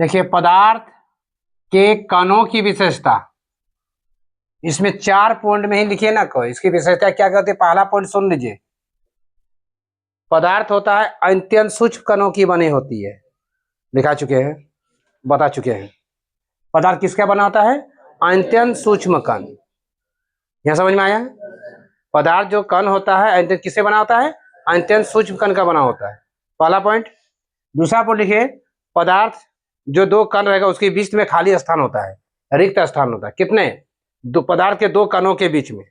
देखिए पदार्थ के कणों की विशेषता, इसमें 4 पॉइंट में ही लिखिए ना को इसकी विशेषता क्या कहते हैं। पहला पॉइंट सुन लीजिए, पदार्थ होता है अत्यंत सूक्ष्म कणों की बनी होती है। दिखा चुके हैं, बता चुके हैं। पदार्थ किसका बना होता है? अत्यंत सूक्ष्म कण। यह समझ में आया? पदार्थ जो कण होता है अत्यंत किससे बना होता है? अत्यंत सूक्ष्म कण का बना होता है, पहला पॉइंट। दूसरा पॉइंट लिखिए, पदार्थ जो दो कण रहेगा उसके बीच में खाली स्थान होता है, रिक्त स्थान होता है। कितने? दो पदार्थ के दो कणों के बीच में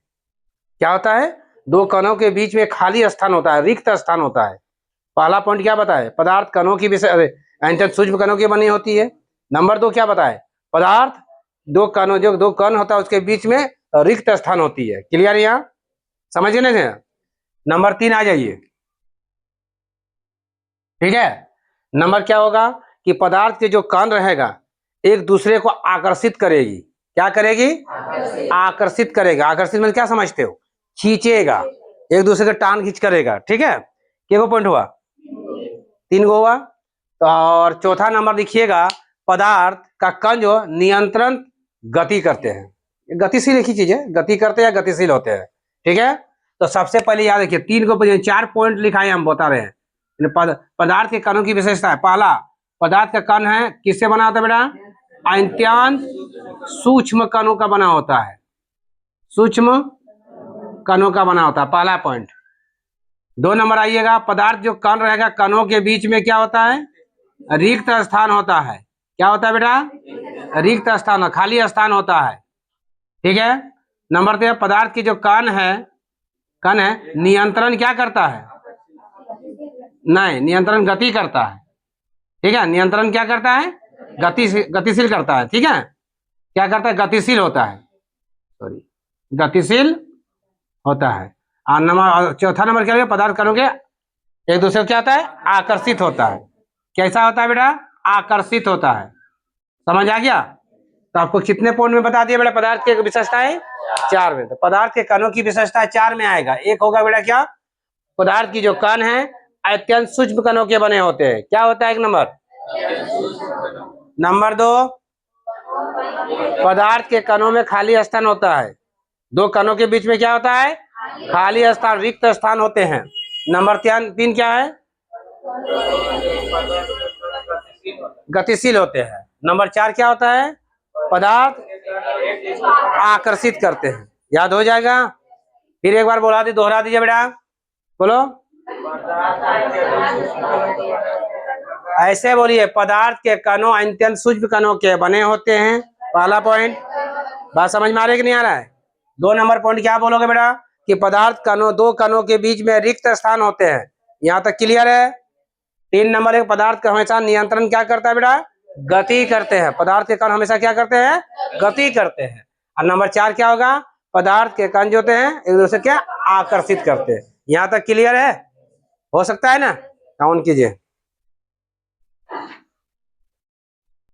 क्या होता है? दो कणों के बीच में खाली स्थान होता है, रिक्त स्थान होता है। पहला पॉइंट क्या बताए? पदार्थ कणों की अत्यंत सूक्ष्म कणों की बनी होती है। नंबर 2 क्या बताए? पदार्थ दो कणों, जो दो कण होता है उसके बीच में रिक्त स्थान होती है। क्लियर? यहाँ समझ गए ना? नंबर 3 आ जाइए, ठीक है। नंबर क्या होगा कि पदार्थ के जो कण रहेगा एक दूसरे को आकर्षित करेगी। क्या करेगी? आकर्षित करेगा। आकर्षित मतलब क्या समझते हो? खींचेगा, एक दूसरे का टान खींच करेगा, ठीक है। कितने पॉइंट हुआ? 3 गो हुआ। तो और चौथा नंबर देखिएगा, पदार्थ का कण जो नियंत्रण गति करते हैं। गतिशील एक ही चीज है, गति करते हैं या गतिशील होते हैं, ठीक है। तो सबसे पहले याद रखिए 3 को 4 पॉइंट लिखाए हम बता रहे हैं। पदार्थ के कणों की विशेषता है, पहला पदार्थ का कण है किससे बना होता है बेटा? अत्यंत सूक्ष्म कणों का बना होता है, सूक्ष्म कणों का बना होता है, पहला पॉइंट। 2 नंबर आइएगा, पदार्थ जो कण रहेगा कणों के बीच में क्या होता है? रिक्त स्थान होता है। क्या होता है बेटा? रिक्त स्थान, खाली स्थान होता है, ठीक है। नंबर 3, पदार्थ की जो कण है नियंत्रण क्या करता है? नहीं, नियंत्रण गति करता है, ठीक है। नियंत्रण क्या करता है? गतिशील करता है, ठीक है। क्या करता है? गतिशील होता है, सॉरी, गतिशील होता है। और नंबर चौथा नंबर क्या है? पदार्थ कणों के एक दूसरे को क्या होता है? आकर्षित होता है। कैसा होता है बेटा? आकर्षित होता है। समझ आ गया? तो आपको कितने पॉइंट में बता दिया बेटा पदार्थ की विशेषताएं? 4 में। तो पदार्थ के कणों की विशेषता 4 में आएगा। एक होगा बेटा क्या? पदार्थ की जो कण है अत्यंत सूक्ष्म कणों के बने होते हैं। क्या होता है? 1 नंबर। नंबर 2, पदार्थ के कणों में खाली स्थान होता है। दो कणों के बीच में क्या होता है? खाली स्थान, रिक्त स्थान होते हैं। नंबर 3 क्या है? गतिशील होते हैं। नंबर 4 क्या होता है? पदार्थ आकर्षित करते हैं। याद हो जाएगा? फिर एक बार बोला दी, दोहरा दीजिए बेटा, बोलो। ऐसे बोलिए, पदार्थ के कणों अत्यंत सूक्ष्म कणों के बने होते हैं, पहला पॉइंट। बात समझ में आ रही है कि नहीं आ रहा है? 2 नंबर पॉइंट क्या बोलोगे बेटा? कि पदार्थ कणों, दो कणों के बीच में रिक्त स्थान होते हैं। यहाँ तक क्लियर है? 3 नंबर, एक पदार्थ का हमेशा नियंत्रण क्या करता है बेटा? गति करते हैं। पदार्थ के कण हमेशा क्या करते हैं? गति करते हैं। और नंबर 4 क्या होगा? पदार्थ के कण जो होते हैं एक दूसरे क्या आकर्षित करते हैं। यहाँ तक क्लियर है? हो सकता है ना? काउंट कीजिए।